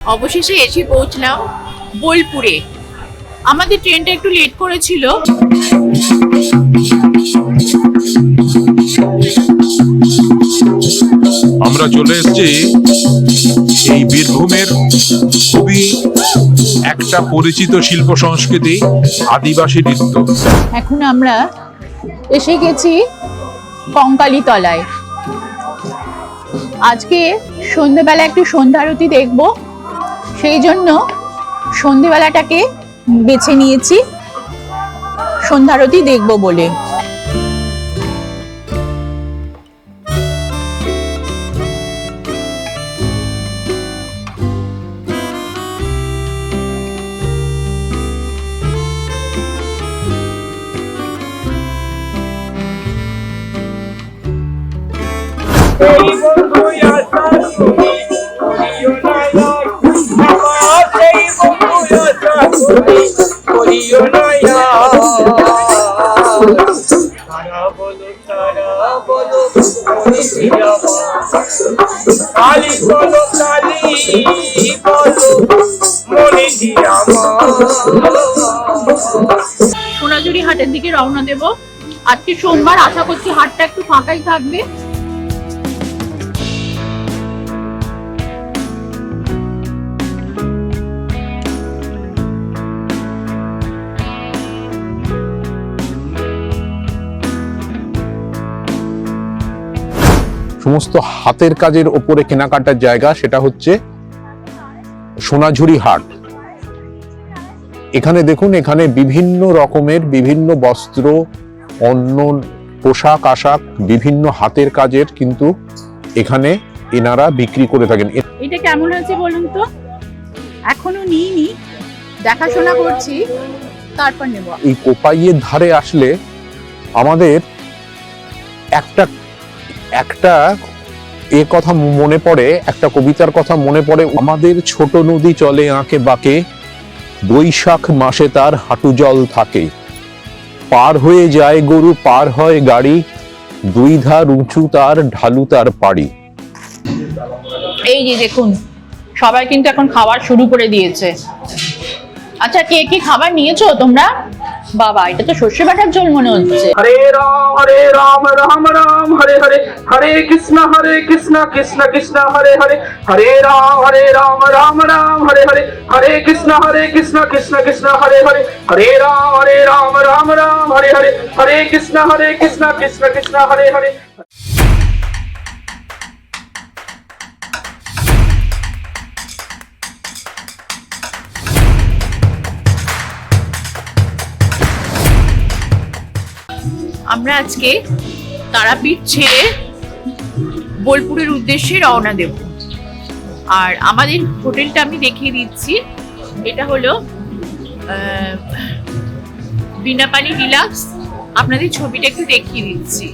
অবশেষে এসে পৌঁছলাম বোলপুরে। আমাদের ট্রেনটা একটু লেট করেছিল। আমরা চলে এসেছি এই বীরভূমের খুবই একটা পরিচিত শিল্প সংস্কৃতি আদিবাসী নৃত্য। এখন আমরা এসে গেছি কঙ্কালী তলায়। আজকে সন্ধ্যেবেলা একটু সন্ধ্যা আরতি দেখবো, সেই জন্য সন্ধ্যেবেলাটাকে বেছে নিয়েছি সন্ধ্যা আরতি দেখবো বলে। সোনাঝুরি হাটের দিকে রওনা দেব। আজকে সোমবার, আশা করছি হাটটা একটু ফাঁকাই থাকবে। সমস্ত হাতের কাজের ওপরে কেনাকাটার জায়গা, সেটা হচ্ছে সোনাঝুরি হাট। এখানে দেখুন, এখানে বিভিন্ন রকমের বিভিন্ন বস্ত্র, অন্য পোশাক আশাক, বিভিন্ন হাতের কাজের কিন্তু এখানে এনারা বিক্রি করে থাকেন। এটা কেমন হয়েছে বলুন তো? এখনো নিইনি, দেখাশোনা করছি, তারপর নেব। এই কোপাইয়ের ধারে আসলে আমাদের একটা একটা এ কথা মনে পড়ে, একটা কবিতার কথা মনে পড়ে। আমাদের ছোট নদী চলে আঁকে বাঁকে, বৈশাখ মাসে তার হাঁটু জল থাকে, পার হয়ে যায় গরু, পার হয় গাড়ি, দুই ধার উঁচু তার, ঢালু তার পাড়ি। এই যে দেখুন, সবাই কিন্তু এখন খাবার শুরু করে দিয়েছে। আচ্ছা, কে কে খাবার নিয়েছো তোমরা? বাবা, এটা তো সর্ষে বাটার ঝোল মনে হচ্ছে। হরে রাম রাম রাম হরে হরে, হরে কৃষ্ণ কৃষ্ণ কৃষ্ণ হরে হরে, হরে রাম রাম রাম হরে হরে, হরে কৃষ্ণ কৃষ্ণ কৃষ্ণ হরে হরে, হরে রাম রাম রাম হরে হরে, হরে কৃষ্ণ কৃষ্ণ কৃষ্ণ হরে হরে। আমরা আজকে তারাপীঠ ছেড়ে বোলপুরের উদ্দেশ্যে রওনা দেব। আর আমাদের হোটেলটা আমি দেখিয়ে দিচ্ছি। এটা হলো বিনাপানি ডিলাক্স। আপনাদের ছবিটা একটু দেখিয়ে দিচ্ছি।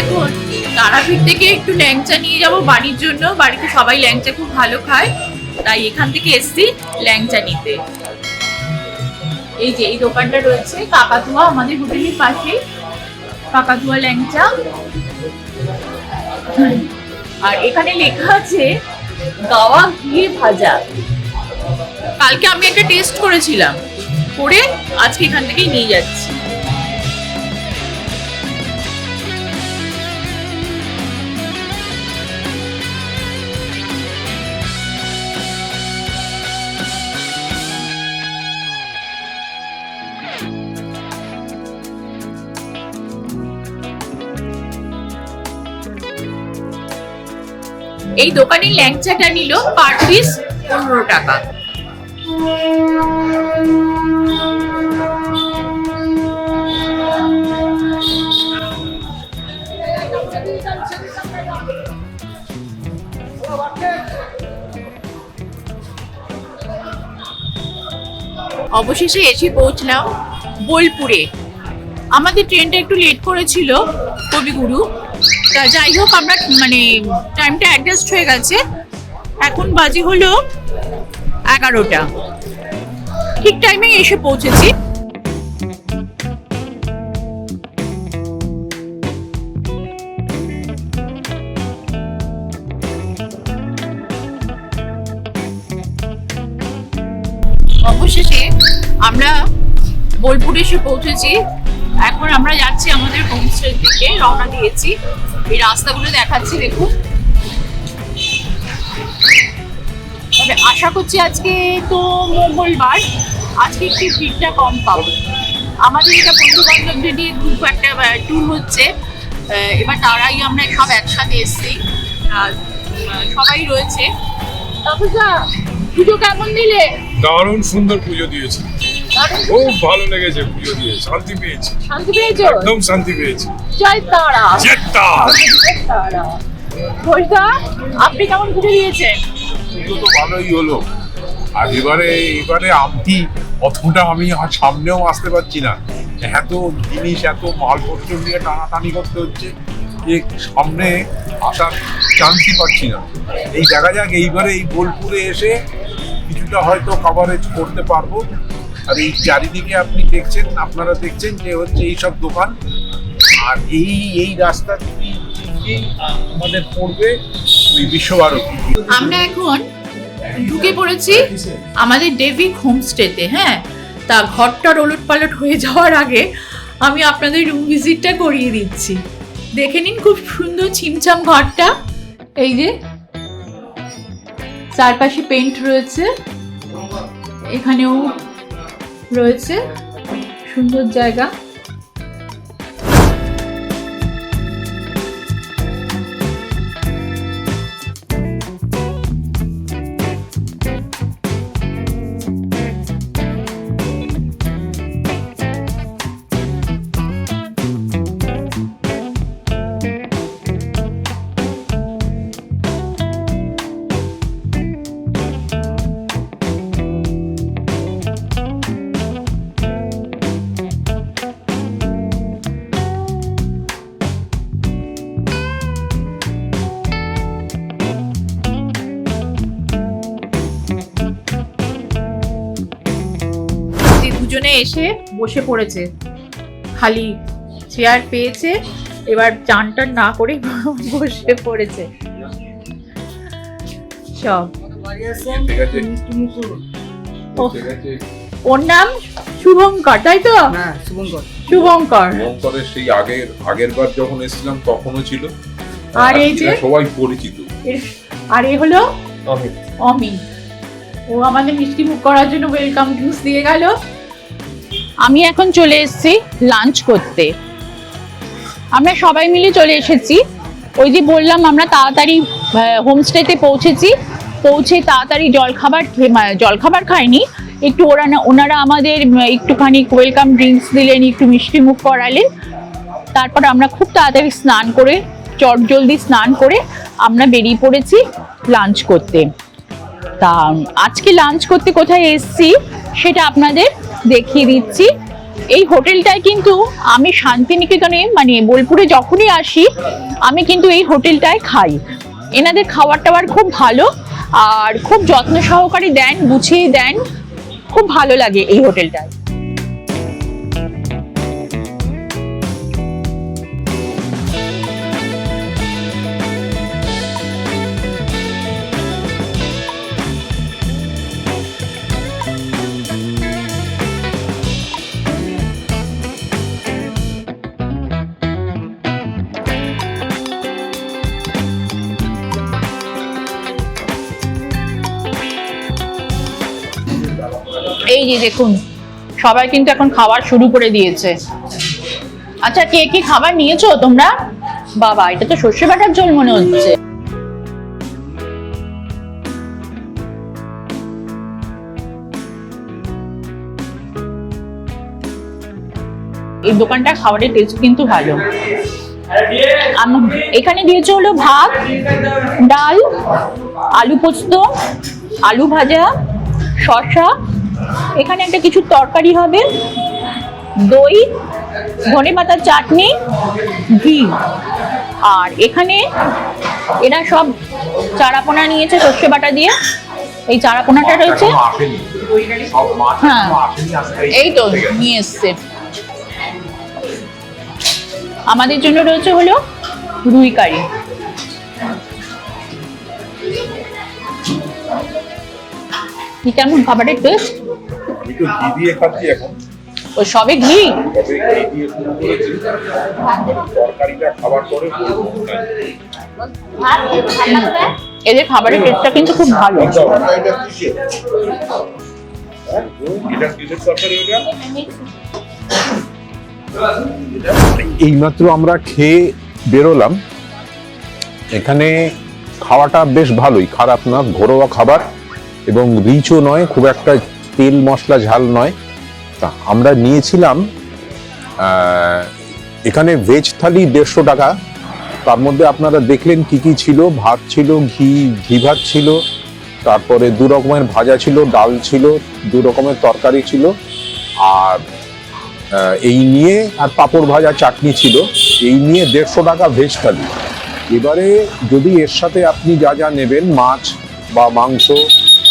এখন তারাপীঠ থেকে একটু ল্যাংচা নিয়ে যাব বাড়ির জন্য। বাড়িতে সবাই ল্যাংচা খুব ভালো খায়, তাই এখান থেকে এসছি ল্যাংচা নিতে। এই যে এই দোকানটা রয়েছে কাকাতুয়া, আমাদের হোটেলের পাশে কাকাতুয়া ল্যাংচা। আর এখানে লেখা আছে গাওয়া ঘি ভাজা। কালকে আমি একটা টেস্ট করেছিলাম, করে আজকে এখান থেকেই নিয়ে যাচ্ছি। এই দোকানের ল্যাংচাটা নিল পার পিস 15 টাকা। অবশেষে এসে পৌঁছলাম বোলপুরে। আমাদের ট্রেনটা একটু লেট করেছিল কবিগুরু, তা যাই হোক আমরা মানে টাইমটা অ্যাডজাস্ট হয়ে গেছে। এখন বাজে হলো 11টা, ঠিক টাইমে এসে পৌঁছেছি। অবশেষে আমরা বোলপুরে এসে পৌঁছেছি। এখন আমরা যাচ্ছি আমাদের হোমস্টের দিকে, রওনা দিয়েছি। এই রাস্তাগুলো দেখাচ্ছি দেখুন। তবে আশা করছি আজকে তো মঙ্গলবার, আজকে একটু ভিড়টা কম পাবো। আমাদের এটা বন্ধু বান্ধবদের নিয়ে গ্রুপ একটা ট্যুর হচ্ছে, এবার তারাই আমরা সব একসাথে এসছি, সবাই রয়েছে। তারপর পুজো কেমন দিলে? দারুণ সুন্দর পুজো দিয়েছি, খুব ভালো লেগেছে পুজো দিয়ে, শান্তি পেয়েছি। শান্তি পেয়েছো? একদম শান্তি পেয়েছি। জয় তারা। জয় তারা। জয় তারা। ঘোষদা, আপনি কেমন পুজো দিয়েছেন? পুজো তো ভালোই হলো। আর এবারে আমি অতটা আমি আর সামনেও আসতে পারছি না, এত জিনিস এত মালপত্র নিয়ে টানাটানি করতে হচ্ছে যে সামনে আসার চান্সই পাচ্ছি না। এই দেখা যাক এইবারে এই বোলপুরে এসে কিছুটা হয়তো কভারেজ করতে পারবো। আর এই চারিদিকে আপনি দেখছেন, আপনারা দেখছেন যে হচ্ছে এইসব দোকান, আর এই রাস্তা থেকেই আমাদের পড়বে ওই বিশ্বভারতী। আমরা এখন ঢুকে পড়েছি আমাদের ডেভিক হোমস্টেতে। হ্যাঁ, তা ঘরটার ওলট পালট হয়ে যাওয়ার আগে আমি আপনাদের রুম ভিজিটটা করিয়ে দিচ্ছি। দেখে নিন, খুব সুন্দর ছিমছাম ঘরটা। এই যে চারপাশে পেইন্ট রয়েছে, এখানেও রয়েছে সুন্দর জায়গা। দুজনে এসে বসে পড়েছে, খালি চেয়ার পেয়েছে, এবার চান টান না করে বসে পড়েছে সব। ওর নাম শুভঙ্কর, তাই তো? শুভঙ্কর। শুভঙ্করের সেই আগের বার যখন এসেছিলাম তখনও ছিল। আর এই যে সবাই পরিচিত। আর এই হলো অমিত, ও আমাদের মিষ্টি মুখ করার জন্য ওয়েলকাম জুস দিয়ে গেল। আমি এখন চলে এসেছি লাঞ্চ করতে। আমরা সবাই মিলে চলে এসেছি। ওই যে বললাম আমরা তাড়াতাড়ি হোমস্টেতে পৌঁছেছি, পৌঁছে তাড়াতাড়ি জলখাবার খাইনি, একটু ওনারা আমাদের একটুখানি ওয়েলকাম ড্রিঙ্কস দিলেন, একটু মিষ্টি মুখ করালেন। তারপর আমরা খুব তাড়াতাড়ি স্নান করে, চটজলদি স্নান করে আমরা বেরিয়ে পড়েছি লাঞ্চ করতে। তা আজকে লাঞ্চ করতে কোথায় এসেছি সেটা আপনাদের দেখিয়ে দিচ্ছি। এই হোটেলটায় কিন্তু আমি শান্তিনিকেতনে মানে বোলপুরে যখনই আসি আমি কিন্তু এই হোটেলটায় খাই। এনাদের খাবার টাবার খুব ভালো আর খুব যত্ন সহকারে দেন, গুছিয়ে দেন, খুব ভালো লাগে এই হোটেলটায়। এই যে দেখুন, সবাই কিন্তু এখন খাবার শুরু করে দিয়েছে। আচ্ছা, কে কি খাবার নিয়েছো তোমরা? বাবা, এটা তো সর্ষে বাটার ঝোল মনে হচ্ছে। এই দোকানটার খাবারের টেস্ট কিন্তু ভালো। এখানে দিয়েছে হলো ভাত, ডাল, আলু পোস্ত, আলু ভাজা, শসা, এখানে একটা কিছু তরকারি হবে, দই, ধনেপাতার চাটনি, ঘি। আর এখানে এরা সব চারাপোনা নিয়েছে সর্ষে বাটা দিয়ে। এই চারাপোনাটা রয়েছে, হ্যাঁ এই তো নিয়ে এসছে। আমাদের জন্য রয়েছে হলো রুই কারি। কি কেমন খাবারের টেস্ট? আমি তো ঘি দিয়ে খাচ্ছি এখন। ওই সবে ঘি? তবে ঘি দিয়ে শুরু করেছি, তরকারিটা খাবার পরে এদের খাবারের টেস্টটা কিন্তু খুব ভালো। এটা কিসের তরকারি? এইমাত্র আমরা খেয়ে বেরোলাম। এখানে খাওয়াটা বেশ ভালোই, খারাপ না, ঘরোয়া খাবার এবং রিচও নয়, খুব একটা তেল মশলা ঝাল নয়। তা আমরা নিয়েছিলাম এখানে ভেজ থালি 150 টাকা। তার মধ্যে আপনারা দেখলেন কি কি ছিল। ভাত ছিল, ঘি ভাত ছিল, তারপরে 2 রকমের ভাজা ছিল, ডাল ছিল, 2 রকমের তরকারি ছিল, আর এই নিয়ে আর পাঁপড় ভাজা চাটনি ছিল। এই নিয়ে 150 টাকা ভেজ থালি। এবারে যদি এর সাথে আপনি যা যা নেবেন, মাছ বা মাংস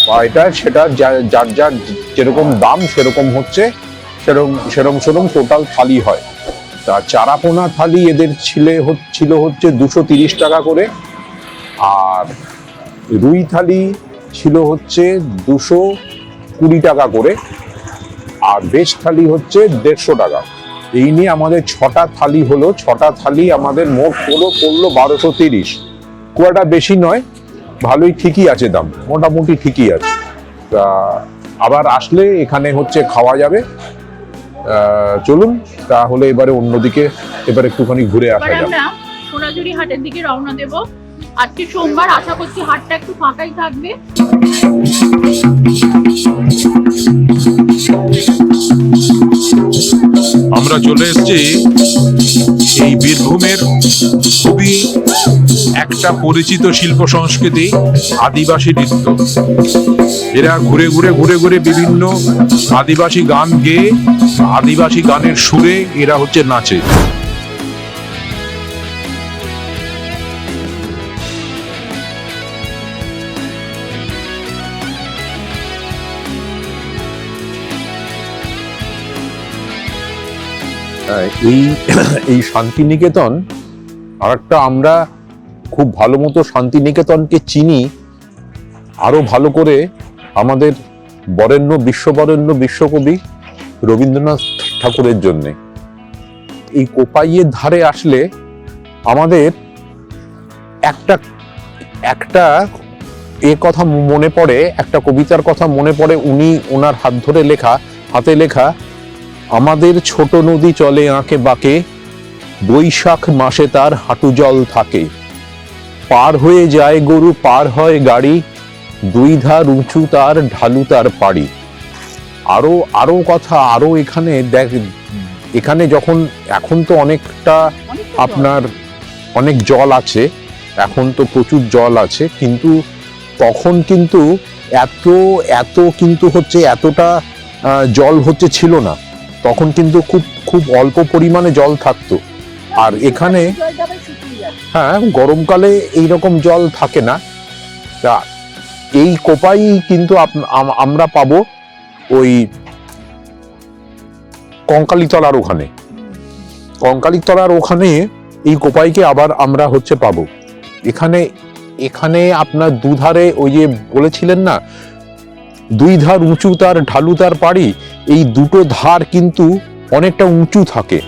বা এটা সেটা যার যার যেরকম দাম সেরকম হচ্ছে, সেরকম টোটাল থালি হয়। তা চারাপোনা থালি এদের ছিল হচ্ছে 230 টাকা করে, আর রুই থালি ছিল হচ্ছে 220 টাকা করে, আর ভেজ থালি হচ্ছে 150 টাকা। এই নিয়ে আমাদের 6টা থালি হলো। 6টা থালি আমাদের মোট পড়লো 1230। খুব একটা বেশি নয়, ভালোই, ঠিকই আছে দাম, মোটামুটি ঠিকই আছে। তা আবার আসলে এখানে হচ্ছে খাওয়া যাবে। চলুন তাহলে এবারে অন্যদিকে এবার একটুখানি ঘুরে আসা যাবে। আমরা সোনাঝুরি হাটের দিকে রওনা দেব। আজকে সোমবার, আশা করছি হাটটা একটু ফাঁকাই থাকবে। আমরা চলে এসেছি এই বীরভূমের খুবই একটা পরিচিত শিল্প সংস্কৃতি, আদিবাসী নৃত্য। এরা ঘুরে ঘুরে বিভিন্ন আদিবাসী গান গেয়ে, আদিবাসী গানের সুরে এরা হচ্ছে নাচে। এই শান্তিনিকেতন আরেকটা, আমরা খুব ভালো মতো শান্তিনিকেতনকে চিনি আরো ভালো করে আমাদের বিশ্ববরেণ্য বিশ্বকবি রবীন্দ্রনাথ ঠাকুরের জন্যে। এই কোপাইয়ের ধারে আসলে আমাদের একটা কথা মনে পড়ে, একটা কবিতার কথা মনে পড়ে। ওনার হাতে লেখা, আমাদের ছোট নদী চলে আঁকে বাঁকে, বৈশাখ মাসে তার হাঁটু জল থাকে, পার হয়ে যায় গরু, পার হয় গাড়ি, 2 ধার উঁচু তার, ঢালু তার পাড়ি। আরো কথা, আরো এখানে যখন, এখন তো অনেকটা আপনার অনেক জল আছে, এখন তো প্রচুর জল আছে, কিন্তু তখন কিন্তু এত কিন্তু হচ্ছে এতটা জল হচ্ছে ছিল না। তখন কিন্তু খুব অল্প পরিমাণে জল থাকতো। আর এখানে হ্যাঁ, গরমকালে এইরকম জল থাকে না। তা এই কোপাই কিন্তু আমরা পাবো ওই কঙ্কালীতলার ওখানে এই কোপাইকে আবার আমরা হচ্ছে পাবো। এখানে আপনার দুধারে ওই যে বলেছিলেন না, 2 ধার উঁচু তার, ঢালু তার পাড়ি, এই দুটো ধার কিন্তু অনেকটা উঁচু থাকে।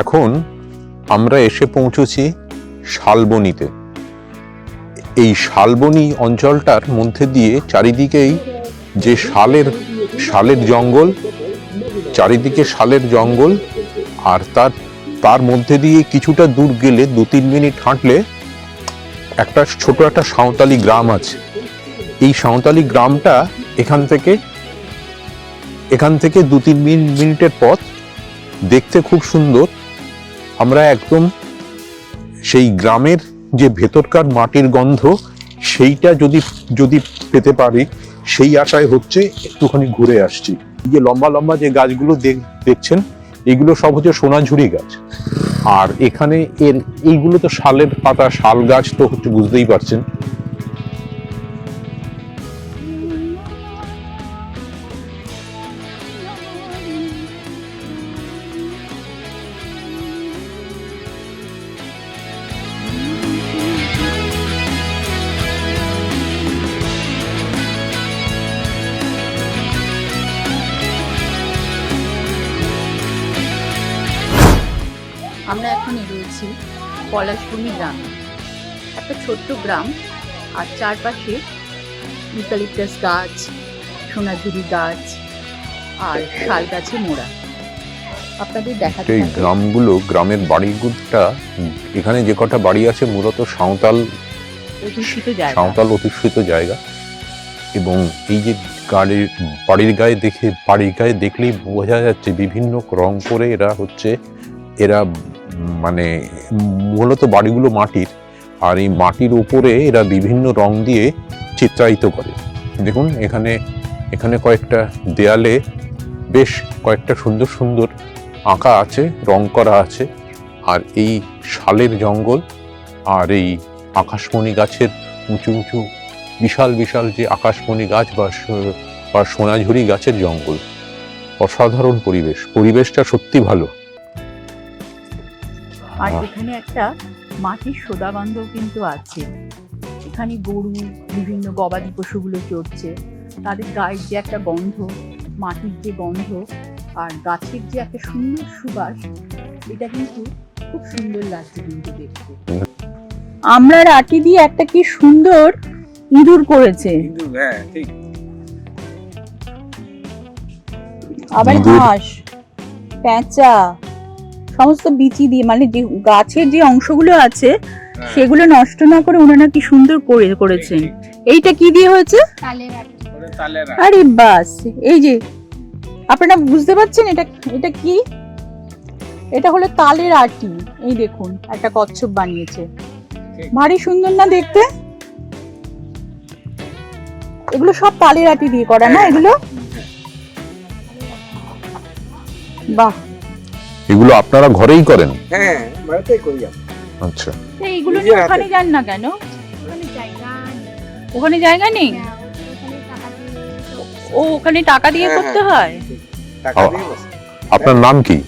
এখন আমরা এসে পৌঁছেছি শালবনীতে। এই শালবনী অঞ্চলটার মধ্যে দিয়ে চারিদিকেই যে শালের জঙ্গল, চারিদিকে শালের জঙ্গল, আর তার মধ্যে দিয়ে কিছুটা দূর গেলে 2-3 মিনিট হাঁটলে একটা ছোট একটা সাঁওতালি গ্রাম আছে। এই সাঁওতালি গ্রামটা এখান থেকে 2-3 মিনিটের পথ, দেখতে খুব সুন্দর। আমরা একদম সেই গ্রামের যে ভেতরকার মাটির গন্ধ সেইটা যদি পেতে পারি সেই আশায় হচ্ছে একটুখানি ঘুরে আসছি। এই যে লম্বা লম্বা যে গাছগুলো দেখছেন এগুলো সব হচ্ছে সোনাঝুরি গাছ। আর এখানে এইগুলো তো শালের পাতা, শাল গাছ তো হচ্ছে, বুঝতেই পারছেন। আমরা এখন রয়েছি পলাশবনী গ্রামে। একটা ছোট্ট গ্রাম, আর চারপাশে ইউক্যালিপটাস গাছ, সোনাঝুরি গাছ আর শাল গাছে মোড়া। আপনাদের দেখাতে এই গ্রামগুলো, গ্রামের বাড়িগুলোটা, এখানে যে কটা বাড়ি আছে মূলত সাঁওতাল অধ্যুষিত জায়গা। এবং এই যে বাড়ির গায়ে দেখলেই বোঝা যাচ্ছে বিভিন্ন রং করে এরা মানে মূলত বাড়িগুলো মাটির, আর এই মাটির উপরে এরা বিভিন্ন রং দিয়ে চিত্রায়িত করে। দেখুন এখানে কয়েকটা দেয়ালে বেশ কয়েকটা সুন্দর সুন্দর আঁকা আছে, রং করা আছে। আর এই শালের জঙ্গল আর এই আকাশমণি গাছের উঁচু উঁচু বিশাল বিশাল যে আকাশমণি গাছ বা সোনাঝুরি গাছের জঙ্গল, অসাধারণ পরিবেশটা সত্যি ভালো। আর এখানে একটা মাটির সোদাগন্ধ কিন্তু আছে। এখানে গরু, বিভিন্ন গবাদি পশুগুলো চড়ছে, তাদের গায়ের যে একটা গন্ধ, মাটির যে গন্ধ আর গাছের যে একটা সুন্দর সুবাস, এটা কিন্তু খুব সুন্দর লাগছে কিন্তু দেখতে। আমরা রাটি দিয়ে একটা কি সুন্দর ইঁদুর করেছে, আবার হাঁস, পেঁচা, সমস্ত বিচি দিয়ে, মানে যে গাছের যে অংশগুলো আছে সেগুলো নষ্ট না করে ওনারা কি সুন্দর করেছেন। এইটা কি দিয়ে হয়েছে? আরে বাস, এই যে আপনারা বুঝতে পারছেন এটা কি? এটা হলো তালের আটি। এই দেখুন একটা কচ্ছপ বানিয়েছে, ভারী সুন্দর না দেখতে? এগুলো সব তালের আটি দিয়ে করা না এগুলো? বাহ, এগুলো আপনারা ঘরেই করেন? হ্যাঁ, বাড়িতেই করি। আচ্ছা, এইগুলো নিয়ে ওখানে যান না কেন? ওখানে জায়গা নেই? ও, ওখানে টাকা দিয়ে করতে হয়। আপনার নাম কি?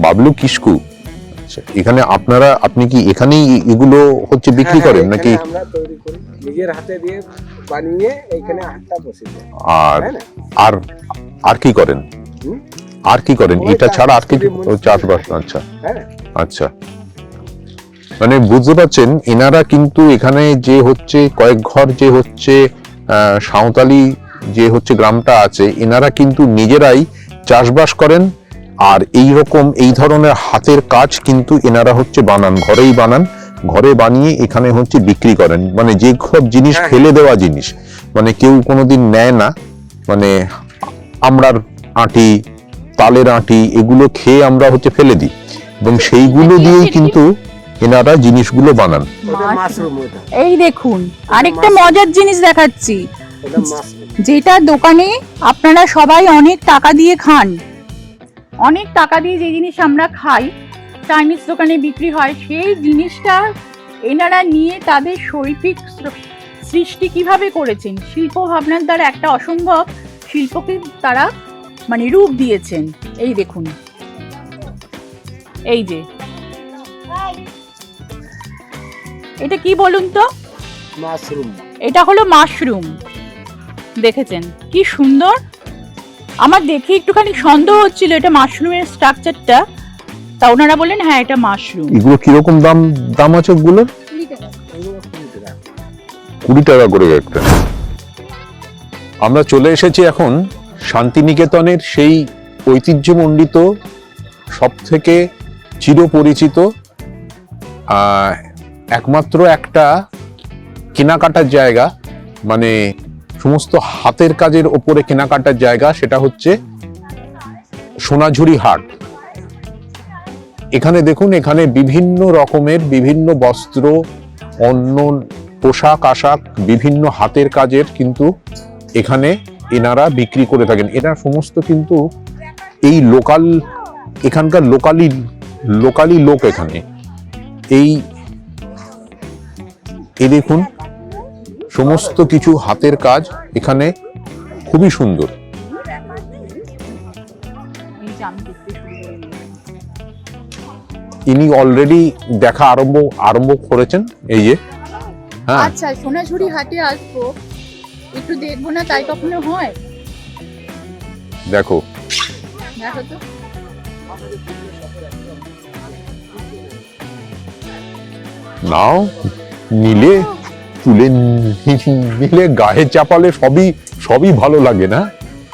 বাবলু কিসকু। আচ্ছা, এখানে আপনি কি এখানেই এগুলো হচ্ছে বিক্রি করেন নাকি? আমরা তৈরি করি, নিজের হাতে দিয়ে বানিয়ে এইখানে হাটটা বসে যায়। আর আর কি করেন? আর কি করেন এটা ছাড়া? আর কি চাষবাস? আচ্ছা আচ্ছা, মানে বুঝতে পারছেন এনারা কিন্তু এখানে যে হচ্ছে কয়েক ঘর যে হচ্ছে সাঁওতালি যে হচ্ছে গ্রামটা আছে, এনারা কিন্তু নিজেরাই চাষবাস করেন। আর এই ধরনের হাতের কাজ কিন্তু এনারা হচ্ছে ঘরেই বানান, ঘরে বানিয়ে এখানে হচ্ছে বিক্রি করেন। মানে যে সব জিনিস ফেলে দেওয়া জিনিস, মানে কেউ কোনোদিন নেয় না, মানে আমড়ার আটি, তালের আটি, এগুলো খেয়ে আমরা হচ্ছে ফেলে দিই, এবং সেইগুলো দিয়েই কিন্তু এনারা জিনিসগুলো বানান। এই দেখুন আরেকটা মজার জিনিস দেখাচ্ছি, যেটা দোকানে আপনারা সবাই অনেক টাকা দিয়ে খান। অনেক টাকা দিয়ে যে জিনিস আমরা খাই, চাইনিজ দোকানে বিক্রি হয়, সেই জিনিসটা এনারা নিয়ে তাদের শৈল্পিক সৃষ্টি কিভাবে করেছেন, শিল্প ভাবনার দ্বারা একটা অসম্ভব শিল্পকে তারা মানে রূপ দিয়েছেন। এই দেখুন, এই যে এটা কি বলুন তো? মাশরুম। এটা হলো মাশরুম। দেখেছেন কি সুন্দর? আমার দেখে একটুখানি সন্দেহ হচ্ছিল এটা মাশরুমের স্ট্রাকচারটা, তা ওনারা বললেন হ্যাঁ এটা মাশরুম। এগুলো কিরকম দাম দাম আছে ওগুলোর? 20 টাকা করে একটা। আমরা চলে এসেছি এখন শান্তিনিকেতনের সেই ঐতিহ্যমণ্ডিত সব থেকে চিরপরিচিত একমাত্র একটা কেনাকাটার জায়গা, মানে সমস্ত হাতের কাজের ওপরে কেনাকাটার জায়গা, সেটা হচ্ছে সোনাঝুরি হাট। এখানে দেখুন, এখানে বিভিন্ন রকমের বিভিন্ন বস্ত্র, অন্য পোশাক আশাক, বিভিন্ন হাতের কাজের কিন্তু এখানে এনারা বিক্রি করে থাকেন। এরা সমস্ত কিন্তু এই লোকাল, এখানকার লোকালি লোক এখানে। এই দেখুন সমস্ত কিছু হাতের কাজ এখানে খুবই সুন্দর। ইনি অলরেডি দেখা আরম্ভ করেছেন। এই যে হ্যাঁ, আচ্ছা সোনাঝুরি হাটে আসবো, একটু দেখবো না, তাই কখনো হয়? দেখো দেখো তো। নাও, নিলে তুলে নিলে গায়ে চাপালে সবই ভালো লাগে না?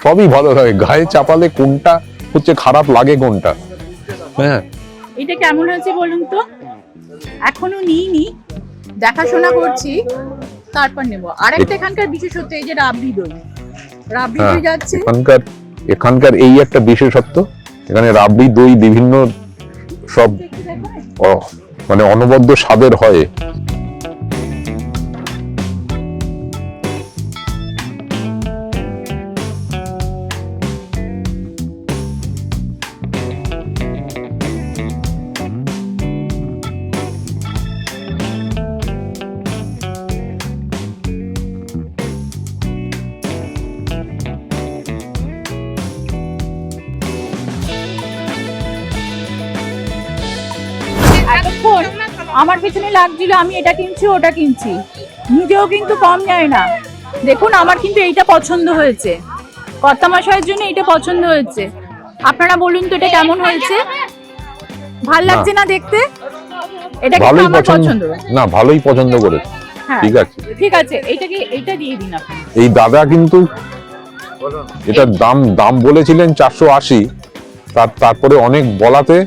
সবই ভালো লাগে, গায়ে চাপালে কোনটা হচ্ছে খারাপ লাগে কোনটা? হ্যাঁ, এটা কেমন হয়েছে বলুন তো? এখনো নিইনি, দেখাশোনা করছি, তারপর নেব। আরেকটা এখানকার বিশেষত্ব এই যে রাবড়ি দই যাচ্ছে। এখানকার এই একটা বিশেষত্ব, এখানে রাবড়ি দই বিভিন্ন সব মানে অনবদ্য স্বাদের হয়। এতক্ষণ আমার পিছনে লাগছিল, আমি এটা কিনছি ওটা কিনছি, নিজেও কিন্তু কম যায় না। দেখুন আমার কিন্তু এইটা পছন্দ হয়েছে, কর্তামশাইয়ের জন্য এটা পছন্দ হয়েছে। আপনারা বলুন তো এটা কেমন হয়েছে? ভাল লাগছে না দেখতে? এটা কিন্তু ভালোই আমার পছন্দ। না, ভালোই পছন্দ করে। হ্যাঁ ঠিক আছে, এইটা দিয়ে দিন আপনি। এই দাদা কিন্তু এটার দাম বলেছিলেন 480, তারপরে অনেক বলাতে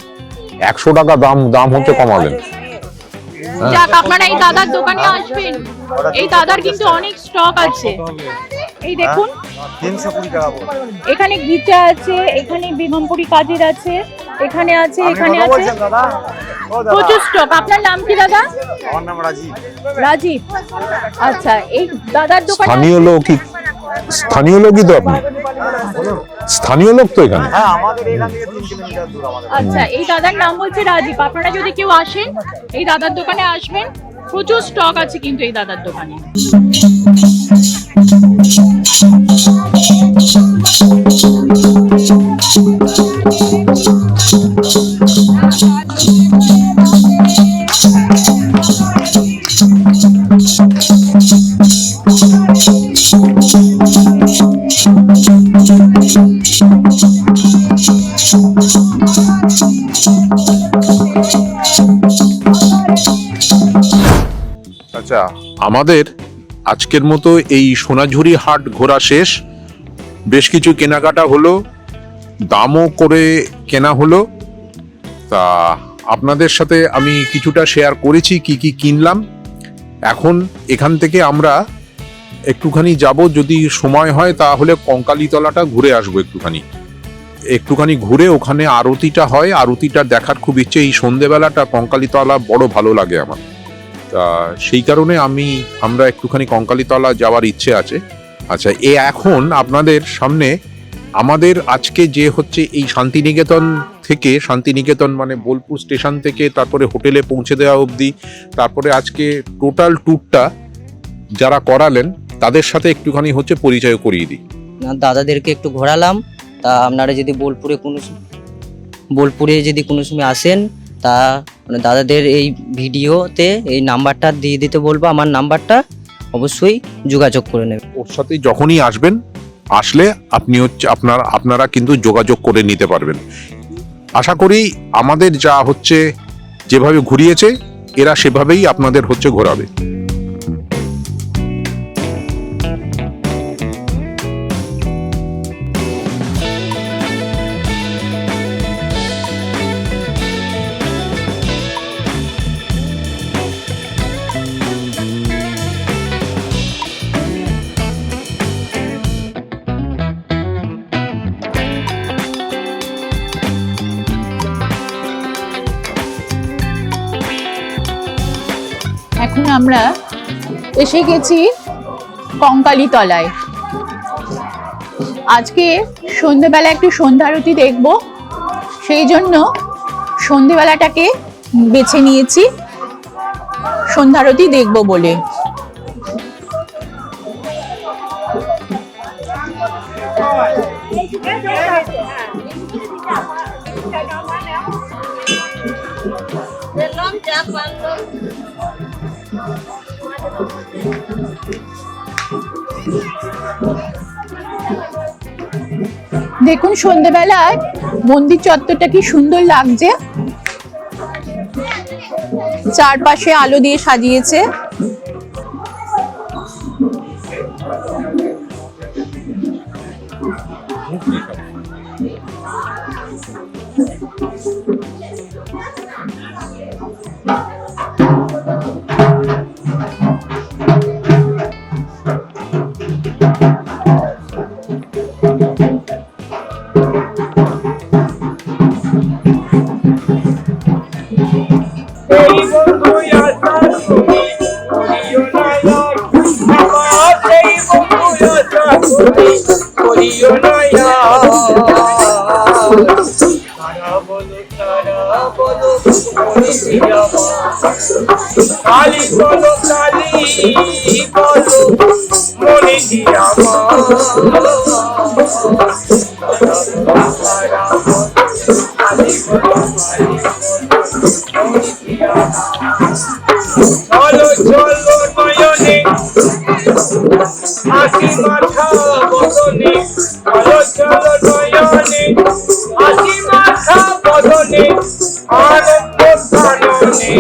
100 টাকা দাম হচ্ছে কমালেন। যাক, আপনারা এই দাদার দোকানে আসবেন, এই দাদার কিন্তু অনেক স্টক আছে। এই দেখুন 320 টাকা। এখানে গিটা আছে, এখানে বিমমপুরি কাজের আছে, এখানে আছে, এখানে আছে, প্রচুর স্টক। আপনার নাম কি দাদা? আমার নাম রাজীব। রাজীব, আচ্ছা। এই দাদার দোকানে স্থানীয় লোকই তো আপনি? স্থানীয় লোক তো এখানে? হ্যাঁ, আমাদের এখান থেকে 3 কিলোমিটার দূর আমাদের। আচ্ছা, এই দাদার নাম হচ্ছে রাজীব। আপনারা যদি কেউ আসেন এই দাদার দোকানে আসবেন, প্রচুর স্টক আছে কিন্তু এই দাদার দোকানে। আচ্ছা, আমাদের আজকের মতো এই সোনাঝুরি হাট ঘোরা শেষ। বেশ কিছু কেনাকাটা হলো, দামও করে কেনা হলো। তা আপনাদের সাথে আমি কিছুটা শেয়ার করেছি কি কি কিনলাম। এখন এখান থেকে আমরা একটুখানি যাব, যদি সময় হয় তাহলে কঙ্কালীতলাটা ঘুরে আসবো। একটুখানি ঘুরে ওখানে আরতিটা হয়, আরতিটা দেখার খুব ইচ্ছে। এই সন্ধেবেলাটা কঙ্কালীতলা বড় ভালো লাগে আমার, তা সেই কারণে আমরা একটুখানি কঙ্কালীতলা যাওয়ার ইচ্ছে আছে। আচ্ছা, এখন আপনাদের সামনে আমাদের আজকে যে হচ্ছে এই শান্তিনিকেতন মানে বোলপুর স্টেশন থেকে তারপরে হোটেলে পৌঁছে দেওয়া অবধি, তারপরে আজকে টোটাল ট্যুরটা যারা করালেন তাদের সাথে একটুখানি হচ্ছে পরিচয় করিয়ে দিই। দাদাদেরকে একটু ঘোরালাম। তা আপনারা যদি বোলপুরে যদি কোনো সময় আসেন, তা মানে দাদাদের এই ভিডিওতে এই নাম্বারটা দিয়ে দিতে বলবো, আমার নাম্বারটা অবশ্যই যোগাযোগ করে নেবেন। ওর সাথে যখনই আসবেন, আসলে আপনি হচ্ছে আপনারা কিন্তু যোগাযোগ করে নিতে পারবেন। আশা করি আমাদের যা হচ্ছে, যেভাবে ঘুরিয়েছে এরা সেভাবেই আপনাদের হচ্ছে ঘোরাবে। এখন আমরা এসে গেছি কঙ্কালী তলায়। আজকে সন্ধ্যেবেলা একটু সন্ধ্যারতি দেখব, সেই জন্য সন্ধ্যেবেলাটাকে বেছে নিয়েছি সন্ধ্যারতি দেখব বলে। দেখুন সন্ধ্যেবেলায় মন্দির চত্বরটা কি সুন্দর লাগছে, চারপাশে আলো দিয়ে সাজিয়েছে। কালী বলো কালী বলো মনে দিয়া চলো চলো নয়নে হাসি মাথা বদনে, চলো চলো নয়নে হাসি মাথা বদনে, আনন্দ কাননে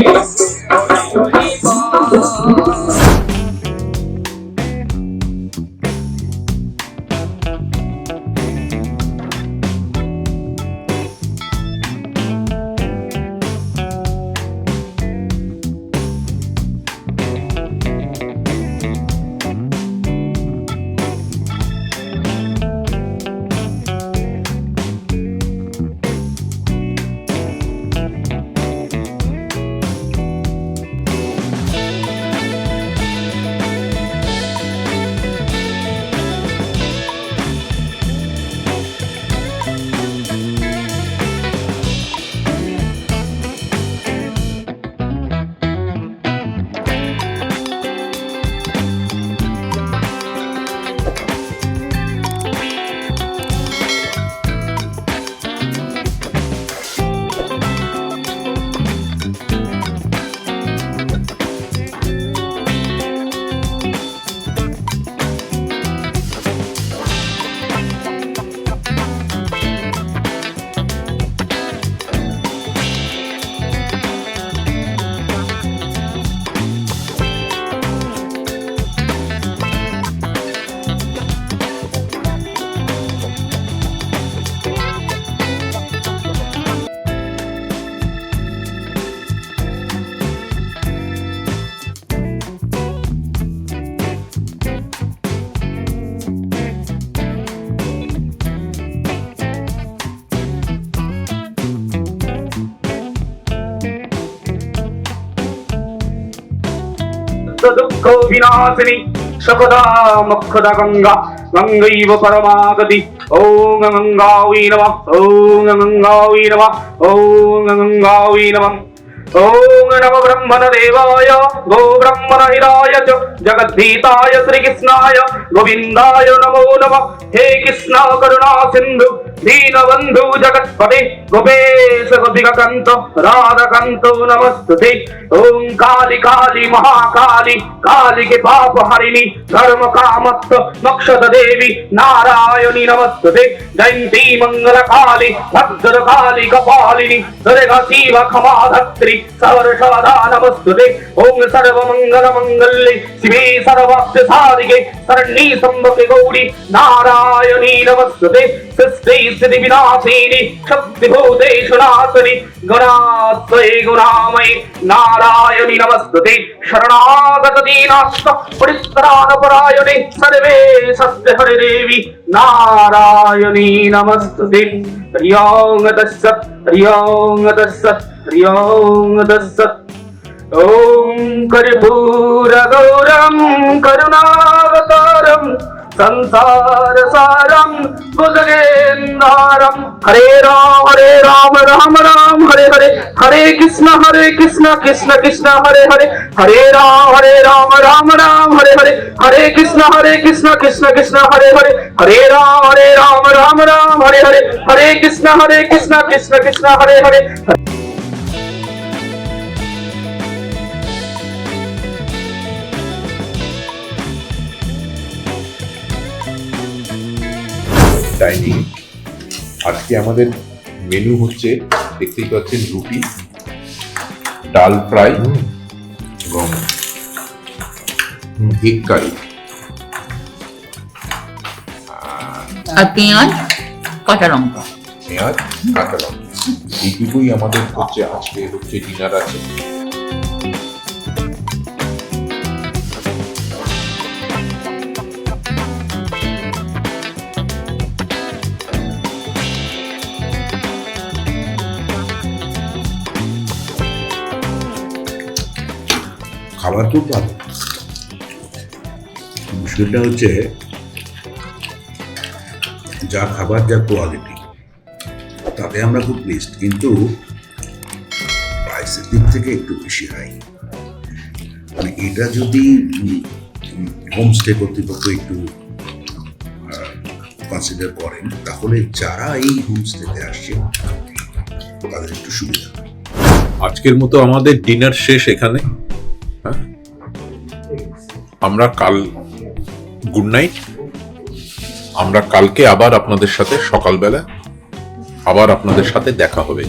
दुःख विनाशिनी सकदा मक्षदा गंगा गंगैव परमागति ओम गंगावै नमः ओम गंगावै नमः ओम गंगावै नमः ओम नमो ब्रह्मण देवाय गो ब्रह्मण हिराय च जगद्धिताय श्री कृष्णाय गोविंदाय नमो नमः हे कृष्ण करुणा सिंधु दीनबन्धु जगत्पते गोपेश गोपिकान्त राधाकान्त नमस्तुते ओम काली काली महाकाली काली के पाप हरिणी धर्म कामत्व मोक्षद देवी नारायणी नमस्तुते जयंती मंगल काली भद्र काली कपालिनी दुर्गा शिव क्षमा धत्री सर्वदा नमस्तुते ओम सर्व मंगल मंगल्ये शिवे सर्वार्थ साधिके शरण्ये त्र्यंबके गौरी नारायणी नमस्तुते सृष्टि स्थिति विनाशिनी शक्तिभूतेषु नाशिनी गुणात्मये गुणामये नारायणी नमस्तुते शरणागत दीनाश्च परित्राणपरायणे सर्वे सत्य हरे देवी नारायणी नमस्तुते हरिओं तत्सत् हरिओं तत्सत् हरिओं तत्सत् ओम कर्पूर गौरम करुणावतारम संसार सारम भुजगेंद्रम हरे राम राम राम हरे हरे हरे कृष्ण कृष्ण कृष्ण हरे हरे हरे राम राम हरे हरे हरे कृष्ण कृष्ण कृष्ण हरे हरे हरे राम राम हरे हरे हरे कृष्ण कृष्ण हरे हरे ডাইনিং আজকে আমাদের মেনু হচ্ছে দেখতেই পাচ্ছেন রুটি ডাল ফ্রাই এবং এগ কারি আর পেঁয়াজ কাঁচা লঙ্কা। পেঁয়াজ কাঁচা লঙ্কা এইটুকুই আমাদের হচ্ছে আজকে হচ্ছে ডিনার আছে। খাবার খুব ভালো। মুশকিলটা হচ্ছে যা খাবার যা কোয়ালিটি তাতে আমরা খুব প্লিজড, কিন্তু প্রাইসের দিক থেকে একটু বেশি হাই। মানে এটা যদি হোমস্টে কর্তৃপক্ষ একটু কনসিডার করেন তাহলে যারা এই হোমস্টেতে আসছে তাদের একটু সুবিধা। আজকের মতো আমাদের ডিনার শেষ এখানে। আমরা কাল গুড নাইট। আমরা কালকে আবার আপনাদের সাথে সকালবেলা আবার আপনাদের সাথে দেখা হবে।